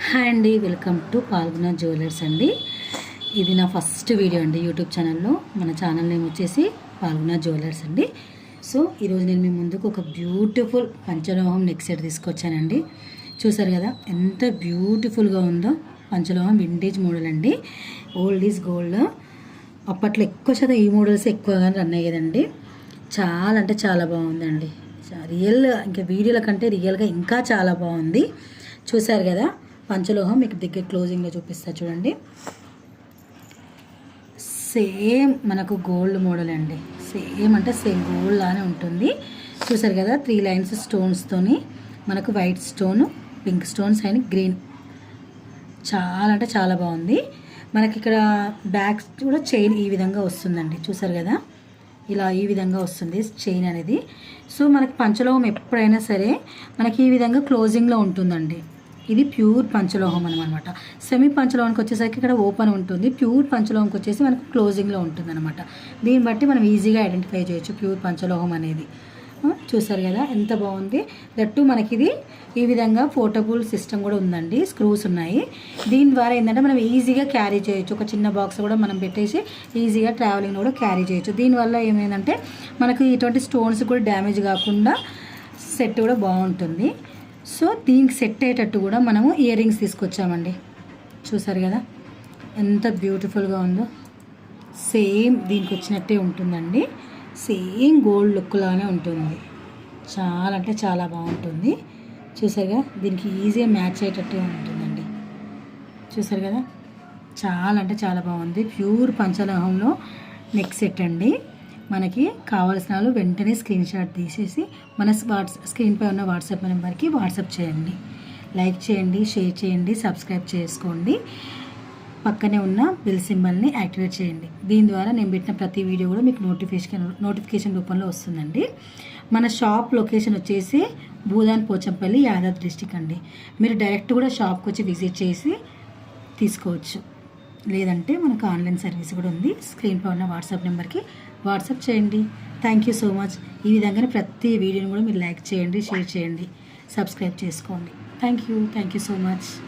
Hi అండి, welcome to Phalguna jewellers అండి. ఇది నా ఫస్ట్ వీడియో అండి యూట్యూబ్ ఛానల్లో. మన ఛానల్ నేమ్ వచ్చేసి పాల్గొన జ్యువెలర్స్ అండి. సో ఈరోజు నేను మీ ముందుకు ఒక బ్యూటిఫుల్ పంచలోహం నెక్ సెట్ తీసుకొచ్చానండి. చూసారు కదా ఎంత బ్యూటిఫుల్గా ఉందో. పంచలోహం వింటేజ్ మోడల్ అండి. Old is gold. అప్పట్లో ఎక్కువ శాతం ఈ మోడల్స్ ఎక్కువగా రన్ అయ్యేదండి. చాలా అంటే చాలా బాగుందండి. రియల్ ఇంకా వీడియోల కంటే రియల్గా ఇంకా చాలా బాగుంది. చూసారు కదా పంచలోహం. మీకు దగ్గర క్లోజింగ్లో చూపిస్తా చూడండి. సేమ్ మనకు గోల్డ్ మోడల్ అండి. సేమ్ అంటే సేమ్ గోల్డ్ లానే ఉంటుంది. చూసారు కదా 3 లైన్స్ స్టోన్స్తోని మనకు white stone, pink stones and green. చాలా అంటే చాలా బాగుంది. మనకి ఇక్కడ బ్యాక్ కూడా చైన్ ఈ విధంగా వస్తుందండి. చూసారు కదా ఇలా ఈ విధంగా వస్తుంది చైన్ అనేది. సో మనకి పంచలోహం ఎప్పుడైనా సరే మనకి ఈ విధంగా క్లోజింగ్లో ఉంటుందండి. ఇది ప్యూర్ పంచలోహం అనమాట. సెమీ పంచలోహానికి వచ్చేసరికి ఇక్కడ ఓపెన్ ఉంటుంది. ప్యూర్ పంచలోహంకి వచ్చేసి మనకు క్లోజింగ్లో ఉంటుంది అనమాట. దీన్ని బట్టి మనం ఈజీగా ఐడెంటిఫై చేయొచ్చు ప్యూర్ పంచలోహం అనేది. చూసారు కదా ఎంత బాగుంది. దట్టు మనకి ఇది ఈ విధంగా పోర్టబుల్ సిస్టమ్ కూడా ఉందండి. స్క్రూస్ ఉన్నాయి. దీని ద్వారా ఏంటంటే మనం ఈజీగా క్యారీ చేయొచ్చు. ఒక చిన్న బాక్స్ కూడా మనం పెట్టేసి ఈజీగా ట్రావెలింగ్ కూడా క్యారీ చేయొచ్చు. దీనివల్ల ఏమైందంటే మనకు ఇటువంటి స్టోన్స్ కూడా డ్యామేజ్ కాకుండా సెట్ కూడా బాగుంటుంది. సో దీనికి సెట్ అయ్యేటట్టు కూడా మనము ఇయర్ రింగ్స్ తీసుకొచ్చామండి. చూసారు కదా ఎంత బ్యూటిఫుల్గా ఉందో. సేమ్ దీనికి వచ్చినట్టే ఉంటుందండి. సేమ్ గోల్డ్ లుక్ లానే ఉంటుంది. చాలా అంటే చాలా బాగుంటుంది. చూసారుగా దీనికి ఈజీగా మ్యాచ్ అయ్యేటట్టే ఉంటుందండి. చూసారు కదా చాలా అంటే చాలా బాగుంది. ప్యూర్ పంచలోహంలో నెక్ సెట్ అండి. మనకి కావాల్సిన వాళ్ళు వెంటనే స్క్రీన్ షాట్ తీసేసి మన స్క్రీన్పై ఉన్న వాట్సాప్ నెంబర్కి వాట్సాప్ చేయండి. లైక్ చేయండి, షేర్ చేయండి, సబ్స్క్రైబ్ చేసుకోండి. పక్కనే ఉన్న బెల్ సింబల్ని యాక్టివేట్ చేయండి. దీని ద్వారా నేను పెట్టిన ప్రతి వీడియో కూడా మీకు నోటిఫికేషన్ రూపంలో వస్తుందండి. మన షాప్ లొకేషన్ వచ్చేసి భూదాన్ పోచంపల్లి, యాదాద్రి డిస్టిక్ అండి. మీరు డైరెక్ట్ కూడా షాప్కి వచ్చి విజిట్ చేసి తీసుకోవచ్చు. లేదంటే మనకు ఆన్లైన్ సర్వీస్ కూడా ఉంది. స్క్రీన్పై ఉన్న వాట్సాప్ నెంబర్కి వాట్సాప్ చేయండి. Thank you so much. ఈ విధంగానే ప్రతి వీడియోని కూడా మీరు లైక్ చేయండి, షేర్ చేయండి, సబ్స్క్రైబ్ చేసుకోండి. Thank you so much.